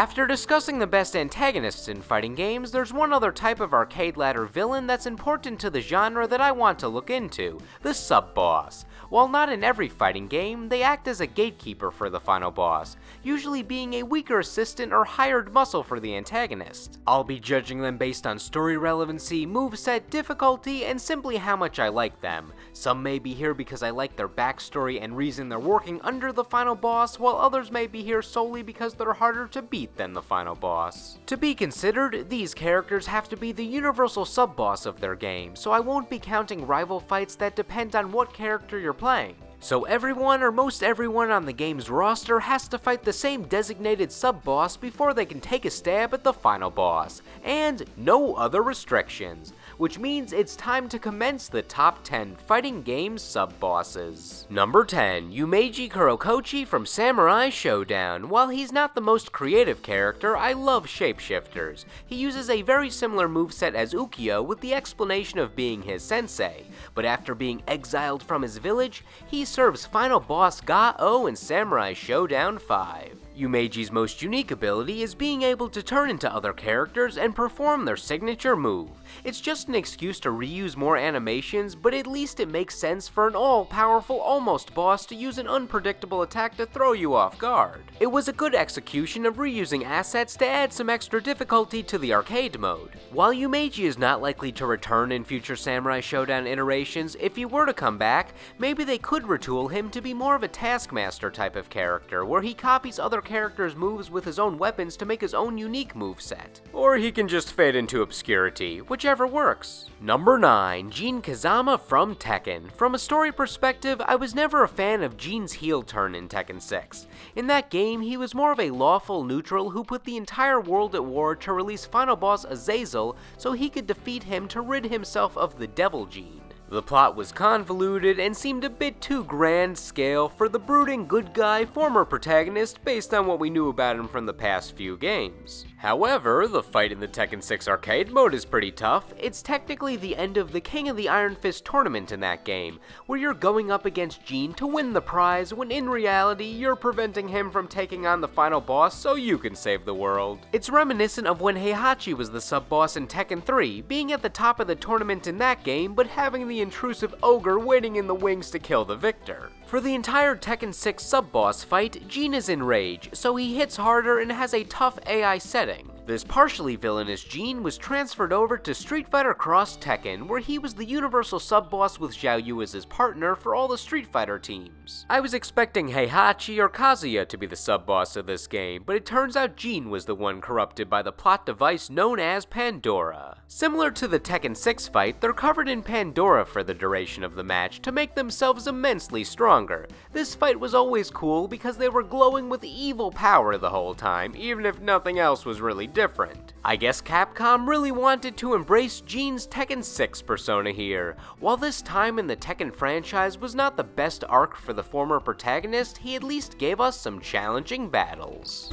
After discussing the best antagonists in fighting games, there's one other type of arcade ladder villain that's important to the genre that I want to look into, the sub-boss. While not in every fighting game, they act as a gatekeeper for the final boss, usually being a weaker assistant or hired muscle for the antagonist. I'll be judging them based on story relevancy, moveset, difficulty, and simply how much I like them. Some may be here because I like their backstory and reason they're working under the final boss, while others may be here solely because they're harder to beat than the final boss. To be considered, these characters have to be the universal sub-boss of their game, so I won't be counting rival fights that depend on what character you're playing. So everyone or most everyone on the game's roster has to fight the same designated sub-boss before they can take a stab at the final boss, and no other restrictions, which means it's time to commence the top 10 fighting game sub-bosses. Number 10, Yumeji Kurokochi from Samurai Shodown. While he's not the most creative character, I love shapeshifters. He uses a very similar moveset as Ukyo with the explanation of being his sensei, but after being exiled from his village, he serves final boss Ga-Oh in Samurai Shodown 5. Yumeji's most unique ability is being able to turn into other characters and perform their signature move. It's just an excuse to reuse more animations, but at least it makes sense for an all-powerful almost boss to use an unpredictable attack to throw you off guard. It was a good execution of reusing assets to add some extra difficulty to the arcade mode. While Yumeji is not likely to return in future Samurai Shodown iterations, if he were to come back, maybe they could retool him to be more of a Taskmaster type of character, where he copies other characters' moves with his own weapons to make his own unique moveset. Or he can just fade into obscurity, whichever works. Number 9, Jin Kazama from Tekken. From a story perspective, I was never a fan of Jin's heel turn in Tekken 6. In that game, he was more of a lawful neutral who put the entire world at war to release final boss Azazel so he could defeat him to rid himself of the Devil Gene. The plot was convoluted and seemed a bit too grand scale for the brooding good guy former protagonist based on what we knew about him from the past few games. However, the fight in the Tekken 6 arcade mode is pretty tough. It's technically the end of the King of the Iron Fist tournament in that game, where you're going up against Jin to win the prize when in reality you're preventing him from taking on the final boss so you can save the world. It's reminiscent of when Heihachi was the sub-boss in Tekken 3, being at the top of the tournament in that game but having the intrusive ogre waiting in the wings to kill the victor. For the entire Tekken 6 sub-boss fight, Jin is in rage, so he hits harder and has a tough AI setting. This partially villainous Jin was transferred over to Street Fighter Cross Tekken, where he was the universal sub-boss with Xiao Yu as his partner for all the Street Fighter teams. I was expecting Heihachi or Kazuya to be the sub-boss of this game, but it turns out Jin was the one corrupted by the plot device known as Pandora. Similar to the Tekken 6 fight, they're covered in Pandora for the duration of the match to make themselves immensely stronger. This fight was always cool because they were glowing with evil power the whole time, even if nothing else was really different. I guess Capcom really wanted to embrace Jin's Tekken 6 persona here. While this time in the Tekken franchise was not the best arc for the former protagonist, he at least gave us some challenging battles.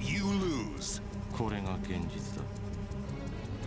You lose.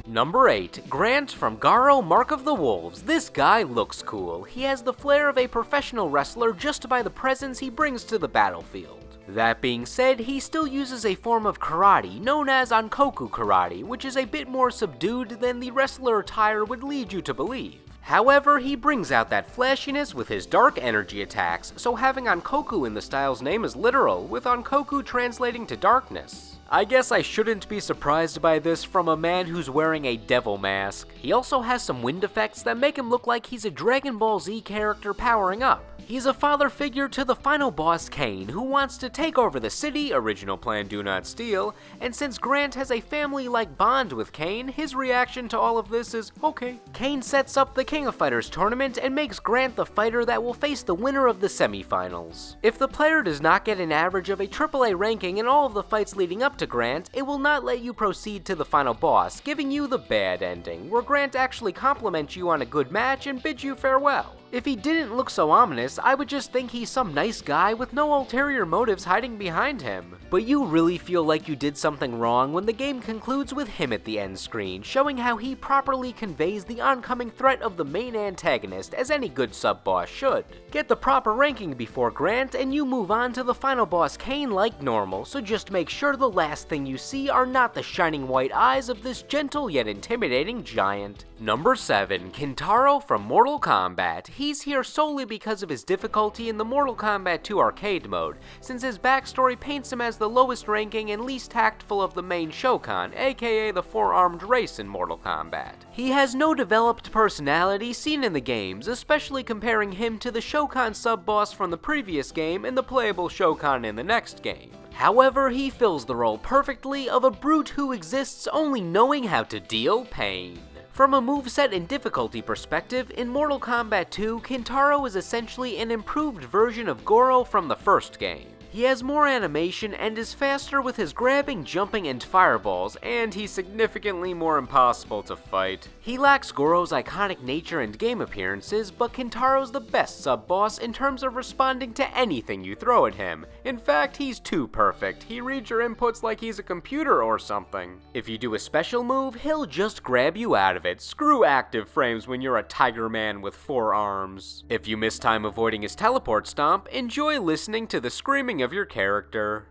Number 8, Grant from Garo Mark of the Wolves. This guy looks cool. He has the flair of a professional wrestler just by the presence he brings to the battlefield. That being said, he still uses a form of karate known as Ankoku karate, which is a bit more subdued than the wrestler attire would lead you to believe. However, he brings out that flashiness with his dark energy attacks, so having Ankoku in the style's name is literal, with Ankoku translating to darkness. I guess I shouldn't be surprised by this from a man who's wearing a devil mask. He also has some wind effects that make him look like he's a Dragon Ball Z character powering up. He's a father figure to the final boss Kane, who wants to take over the city, original plan do not steal, and since Grant has a family-like bond with Kane, his reaction to all of this is, okay. Kane sets up the King of Fighters tournament and makes Grant the fighter that will face the winner of the semifinals. If the player does not get an average of a AAA ranking in all of the fights leading up to Grant, it will not let you proceed to the final boss, giving you the bad ending, where Grant actually compliments you on a good match and bids you farewell. If he didn't look so ominous, I would just think he's some nice guy with no ulterior motives hiding behind him. But you really feel like you did something wrong when the game concludes with him at the end screen, showing how he properly conveys the oncoming threat of the main antagonist as any good sub-boss should. Get the proper ranking before Grant, and you move on to the final boss Cain like normal, so just make sure the last thing you see are not the shining white eyes of this gentle yet intimidating giant. Number 7. Kintaro from Mortal Kombat. He's here solely because of his difficulty in the Mortal Kombat 2 arcade mode, since his backstory paints him as the lowest ranking and least tactful of the main Shokan, aka the four-armed race in Mortal Kombat. He has no developed personality seen in the games, especially comparing him to the Shokan sub-boss from the previous game and the playable Shokan in the next game. However, he fills the role perfectly of a brute who exists only knowing how to deal pain. From a moveset and difficulty perspective, in Mortal Kombat 2, Kintaro is essentially an improved version of Goro from the first game. He has more animation and is faster with his grabbing, jumping, and fireballs, and he's significantly more impossible to fight. He lacks Goro's iconic nature and game appearances, but Kintaro's the best sub-boss in terms of responding to anything you throw at him. In fact, he's too perfect. He reads your inputs like he's a computer or something. If you do a special move, he'll just grab you out of it. Screw active frames when you're a tiger man with 4 arms. If you miss time avoiding his teleport stomp, enjoy listening to the screaming of your character.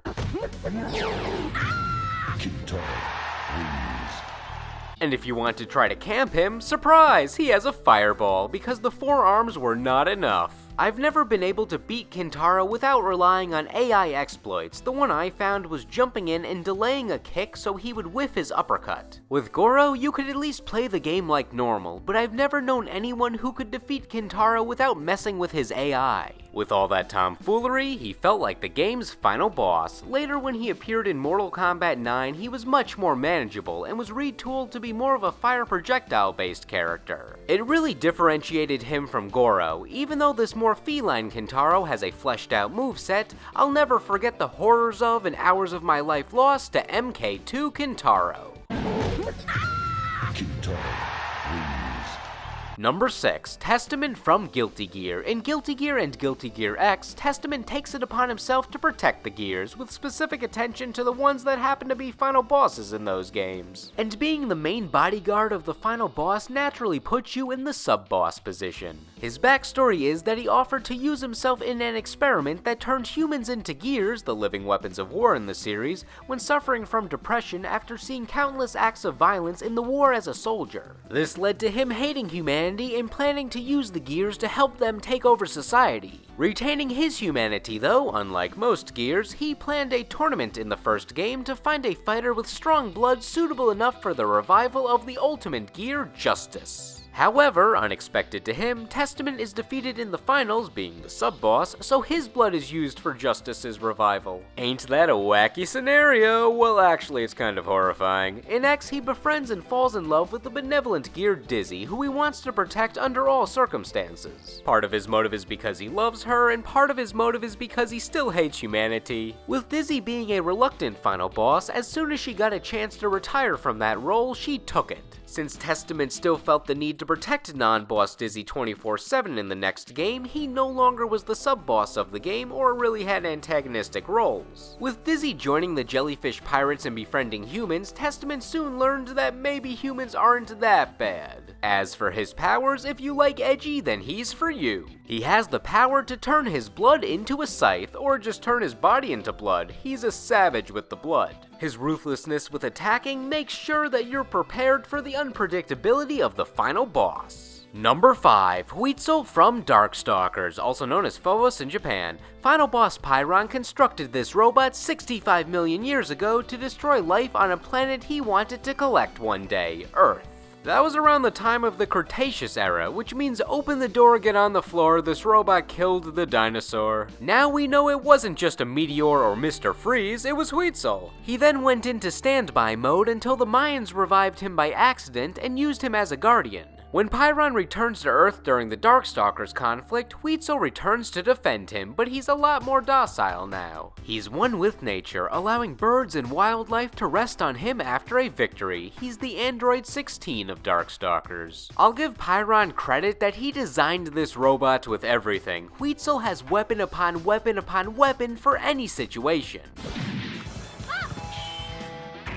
And if you want to try to camp him, surprise! He has a fireball, because the 4 arms were not enough. I've never been able to beat Kintaro without relying on AI exploits. The one I found was jumping in and delaying a kick so he would whiff his uppercut. With Goro, you could at least play the game like normal, but I've never known anyone who could defeat Kintaro without messing with his AI. With all that tomfoolery, he felt like the game's final boss. Later, when he appeared in Mortal Kombat 9, he was much more manageable and was retooled to be more of a fire projectile-based character. It really differentiated him from Goro. Even though this more feline Kintaro has a fleshed out moveset, I'll never forget the horrors of and hours of my life lost to MK2 Kintaro. Number 6. Testament from Guilty Gear. In Guilty Gear and Guilty Gear X, Testament takes it upon himself to protect the gears, with specific attention to the ones that happen to be final bosses in those games. And being the main bodyguard of the final boss naturally puts you in the sub-boss position. His backstory is that he offered to use himself in an experiment that turned humans into gears, the living weapons of war in the series, when suffering from depression after seeing countless acts of violence in the war as a soldier. This led to him hating humanity and planning to use the gears to help them take over society. Retaining his humanity though, unlike most gears, he planned a tournament in the first game to find a fighter with strong blood suitable enough for the revival of the ultimate gear, Justice. However, unexpected to him, Testament is defeated in the finals, being the sub-boss, so his blood is used for Justice's revival. Ain't that a wacky scenario? Well, actually, it's kind of horrifying. In X, he befriends and falls in love with the benevolent gear Dizzy, who he wants to protect under all circumstances. Part of his motive is because he loves her, and part of his motive is because he still hates humanity. With Dizzy being a reluctant final boss, as soon as she got a chance to retire from that role, she took it. Since Testament still felt the need to protect non-boss Dizzy 24/7 in the next game, he no longer was the sub-boss of the game or really had antagonistic roles. With Dizzy joining the jellyfish pirates and befriending humans, Testament soon learned that maybe humans aren't that bad. As for his powers, if you like edgy, then he's for you. He has the power to turn his blood into a scythe, or just turn his body into blood. He's a savage with the blood. His ruthlessness with attacking makes sure that you're prepared for the unpredictability of the final boss. Number 5. Huitzel from Darkstalkers, also known as Phobos in Japan. Final boss Pyron constructed this robot 65 million years ago to destroy life on a planet he wanted to collect one day, Earth. That was around the time of the Cretaceous era, which means open the door, get on the floor, this robot killed the dinosaur. Now we know it wasn't just a meteor or Mr. Freeze, it was Huitzel. He then went into standby mode until the Mayans revived him by accident and used him as a guardian. When Pyron returns to Earth during the Darkstalkers conflict, Weitzel returns to defend him, but he's a lot more docile now. He's one with nature, allowing birds and wildlife to rest on him after a victory. He's the Android 16 of Darkstalkers. I'll give Pyron credit that he designed this robot with everything. Weitzel has weapon upon weapon upon weapon for any situation.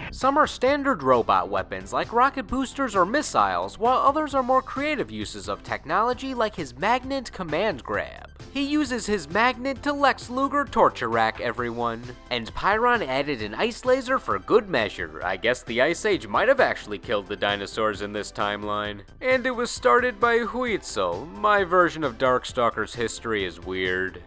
Some are standard robot weapons like rocket boosters or missiles, while others are more creative uses of technology like his magnet command grab. He uses his magnet to Lex Luger torture rack everyone. And Pyron added an ice laser for good measure. I guess the Ice Age might have actually killed the dinosaurs in this timeline. And it was started by Weitzel. My version of Darkstalkers history is weird.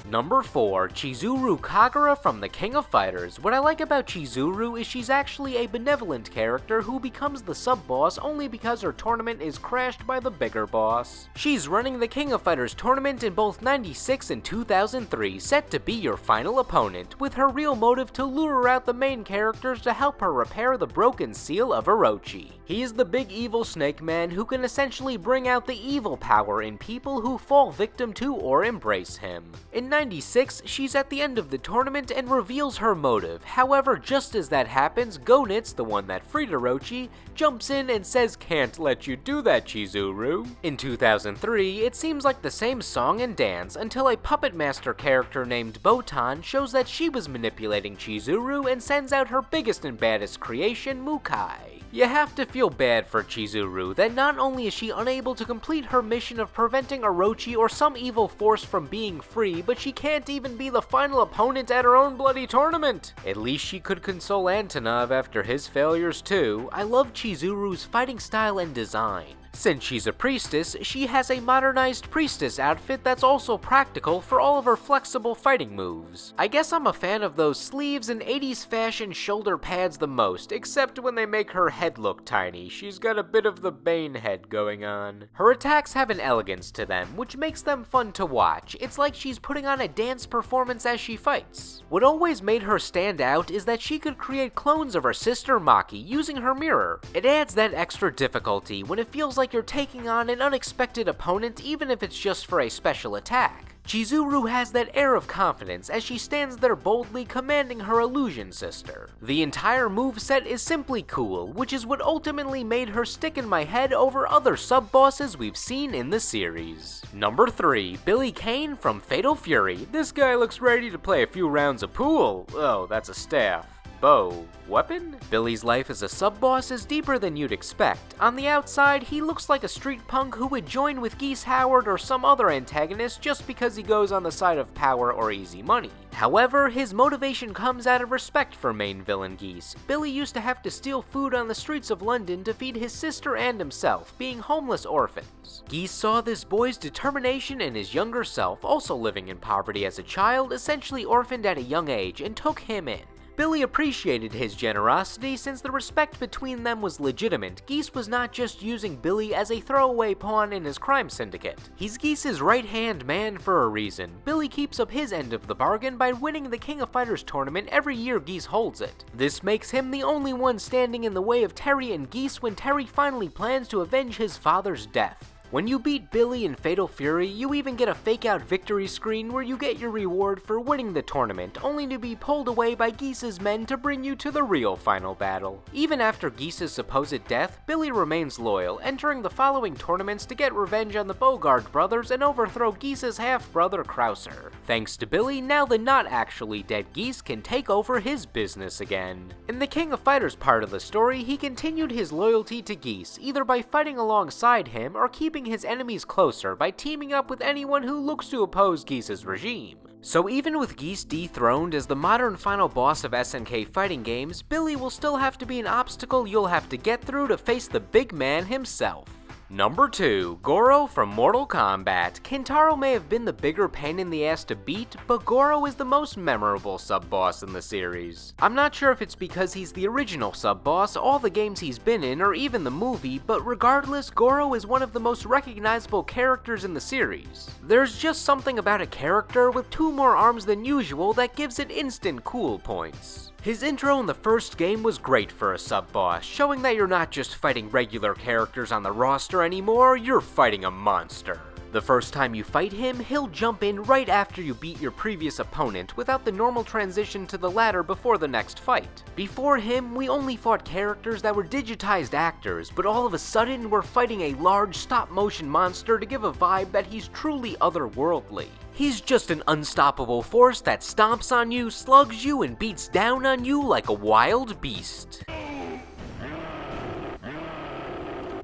Number 4, Chizuru Kagura from the King of Fighters. What I like about Chizuru is she's actually a benevolent character who becomes the sub-boss only because her tournament is crashed by the bigger boss. She's running the King of Fighters tournament in both 96 and 2003, set to be your final opponent, with her real motive to lure out the main characters to help her repair the broken seal of Orochi. He is the big evil snake man who can essentially bring out the evil power in people who fall victim to or embrace him. In 96, she's at the end of the tournament and reveals her motive. However, just as that happens, Gonitz, the one that freed Orochi, jumps in and says, "Can't let you do that, Chizuru." In 2003, it seems like the same song and dance until a puppet master character named Botan shows that she was manipulating Chizuru and sends out her biggest and baddest creation, Mukai. You have to feel bad for Chizuru that not only is she unable to complete her mission of preventing Orochi or some evil force from being free, but she can't even be the final opponent at her own bloody tournament. At least she could console Antonov after his failures too. I love Chizuru's fighting style and design. Since she's a priestess, she has a modernized priestess outfit that's also practical for all of her flexible fighting moves. I guess I'm a fan of those sleeves and 80s fashion shoulder pads the most, except when they make her head look tiny. She's got a bit of the Bane head going on. Her attacks have an elegance to them, which makes them fun to watch. It's like she's putting on a dance performance as she fights. What always made her stand out is that she could create clones of her sister Maki using her mirror. It adds that extra difficulty when it feels like you're taking on an unexpected opponent, even if it's just for a special attack. Chizuru has that air of confidence as she stands there boldly commanding her illusion sister. The entire moveset is simply cool, which is what ultimately made her stick in my head over other sub-bosses we've seen in the series. Number 3, Billy Kane from Fatal Fury. This guy looks ready to play a few rounds of pool. Oh, that's a staff. Bow. Weapon? Billy's life as a sub-boss is deeper than you'd expect. On the outside, he looks like a street punk who would join with Geese Howard or some other antagonist just because he goes on the side of power or easy money. However, his motivation comes out of respect for main villain Geese. Billy used to have to steal food on the streets of London to feed his sister and himself, being homeless orphans. Geese saw this boy's determination and his younger self, also living in poverty as a child, essentially orphaned at a young age, and took him in. Billy appreciated his generosity since the respect between them was legitimate. Geese was not just using Billy as a throwaway pawn in his crime syndicate. He's Geese's right-hand man for a reason. Billy keeps up his end of the bargain by winning the King of Fighters tournament every year Geese holds it. This makes him the only one standing in the way of Terry and Geese when Terry finally plans to avenge his father's death. When you beat Billy in Fatal Fury, you even get a fake-out victory screen where you get your reward for winning the tournament, only to be pulled away by Geese's men to bring you to the real final battle. Even after Geese's supposed death, Billy remains loyal, entering the following tournaments to get revenge on the Bogard brothers and overthrow Geese's half-brother Krauser. Thanks to Billy, now the not-actually-dead Geese can take over his business again. In the King of Fighters part of the story, he continued his loyalty to Geese, either by fighting alongside him or keeping his enemies closer by teaming up with anyone who looks to oppose Geese's regime. So even with Geese dethroned as the modern final boss of SNK fighting games, Billy will still have to be an obstacle you'll have to get through to face the big man himself. Number 2, Goro from Mortal Kombat. Kintaro may have been the bigger pain in the ass to beat, but Goro is the most memorable sub-boss in the series. I'm not sure if it's because he's the original sub-boss, all the games he's been in, or even the movie, but regardless, Goro is one of the most recognizable characters in the series. There's just something about a character with 2 more arms than usual that gives it instant cool points. His intro in the first game was great for a sub-boss, showing that you're not just fighting regular characters on the roster anymore, you're fighting a monster. The first time you fight him, he'll jump in right after you beat your previous opponent without the normal transition to the ladder before the next fight. Before him, we only fought characters that were digitized actors, but all of a sudden we're fighting a large stop-motion monster to give a vibe that he's truly otherworldly. He's just an unstoppable force that stomps on you, slugs you, and beats down on you like a wild beast.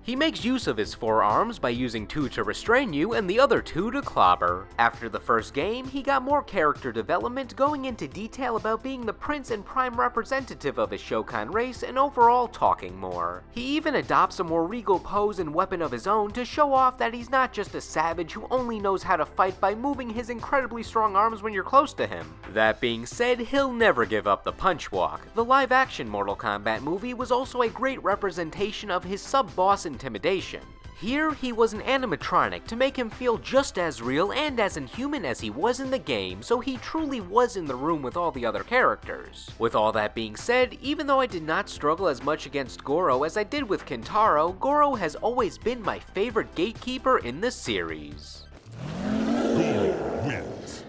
He makes use of his forearms by using two to restrain you and the other two to clobber. After the first game, he got more character development, going into detail about being the prince and prime representative of his Shokan race and overall talking more. He even adopts a more regal pose and weapon of his own to show off that he's not just a savage who only knows how to fight by moving his incredibly strong arms when you're close to him. That being said, he'll never give up the punch walk. The live-action Mortal Kombat movie was also a great representation of his sub-boss intimidation. Here, he was an animatronic to make him feel just as real and as inhuman as he was in the game, so he truly was in the room with all the other characters. With all that being said, even though I did not struggle as much against Goro as I did with Kintaro, Goro has always been my favorite Gatekeeper in the series. Goro wins.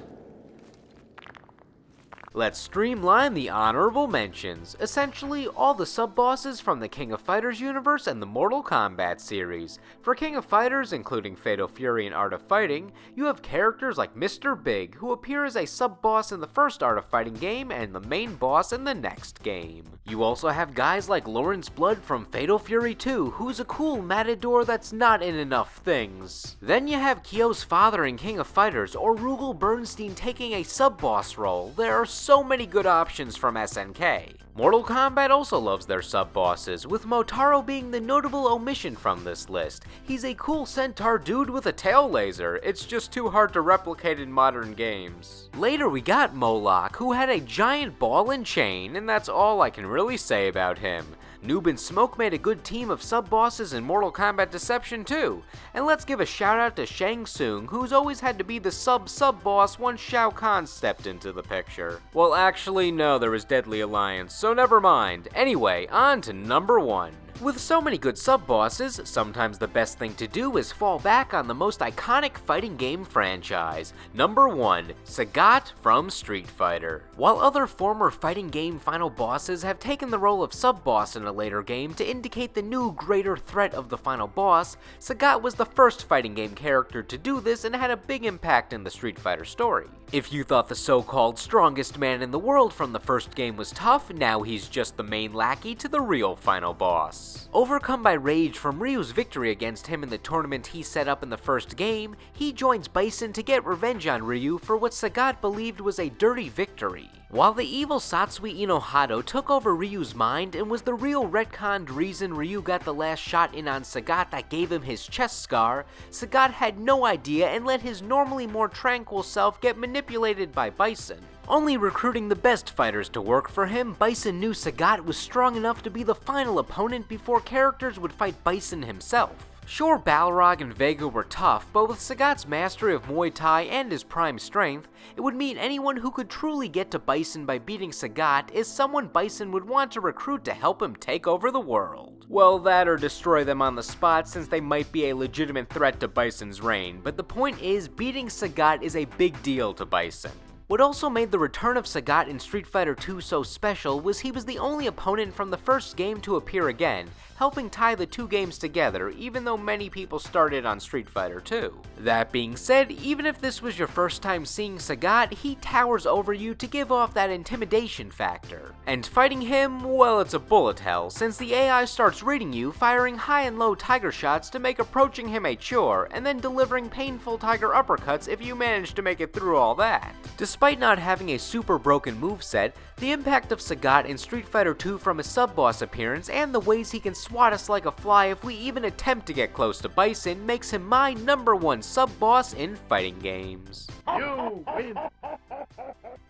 Let's streamline the honorable mentions, essentially all the sub-bosses from the King of Fighters universe and the Mortal Kombat series. For King of Fighters, including Fatal Fury and Art of Fighting, you have characters like Mr. Big, who appear as a sub-boss in the first Art of Fighting game and the main boss in the next game. You also have guys like Lawrence Blood from Fatal Fury 2, who's a cool matador that's not in enough things. Then you have Kyo's father in King of Fighters, or Rugal Bernstein taking a sub-boss role. There are so many good options from SNK. Mortal Kombat also loves their sub-bosses, with Motaro being the notable omission from this list. He's a cool centaur dude with a tail laser, it's just too hard to replicate in modern games. Later we got Moloch, who had a giant ball and chain, and that's all I can really say about him. Noob and Smoke made a good team of sub-bosses in Mortal Kombat Deception too. And let's give a shout out to Shang Tsung, who's always had to be the sub-boss once Shao Kahn stepped into the picture. Well, actually no, there was Deadly Alliance, so never mind. Anyway, on to number 1. With so many good sub-bosses, sometimes the best thing to do is fall back on the most iconic fighting game franchise. Number 1, Sagat from Street Fighter. While other former fighting game final bosses have taken the role of sub-boss in a later game to indicate the new greater threat of the final boss, Sagat was the first fighting game character to do this and had a big impact in the Street Fighter story. If you thought the so-called strongest man in the world from the first game was tough, now he's just the main lackey to the real final boss. Overcome by rage from Ryu's victory against him in the tournament he set up in the first game, he joins Bison to get revenge on Ryu for what Sagat believed was a dirty victory. While the evil Satsui Inohado took over Ryu's mind and was the real retconned reason Ryu got the last shot in on Sagat that gave him his chest scar, Sagat had no idea and let his normally more tranquil self get manipulated by Bison. Only recruiting the best fighters to work for him, Bison knew Sagat was strong enough to be the final opponent before characters would fight Bison himself. Sure, Balrog and Vega were tough, but with Sagat's mastery of Muay Thai and his prime strength, it would mean anyone who could truly get to Bison by beating Sagat is someone Bison would want to recruit to help him take over the world. Well, that or destroy them on the spot, since they might be a legitimate threat to Bison's reign, but the point is, beating Sagat is a big deal to Bison. What also made the return of Sagat in Street Fighter 2 so special was he was the only opponent from the first game to appear again, helping tie the two games together, even though many people started on Street Fighter 2. That being said, even if this was your first time seeing Sagat, he towers over you to give off that intimidation factor. And fighting him, well, it's a bullet hell, since the AI starts reading you, firing high and low tiger shots to make approaching him a chore, and then delivering painful tiger uppercuts if you manage to make it through all that. Despite not having a super broken moveset, the impact of Sagat in Street Fighter 2 from his sub-boss appearance and the ways he can swat us like a fly if we even attempt to get close to Bison makes him my number 1 sub-boss in fighting games. You win!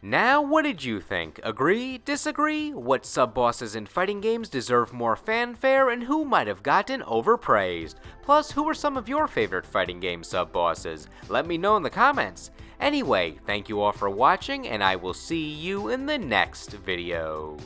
Now, what did you think? Agree? Disagree? What sub-bosses in fighting games deserve more fanfare, and who might have gotten overpraised? Plus, who are some of your favorite fighting game sub-bosses? Let me know in the comments. Anyway, thank you all for watching, and I will see you in the next video.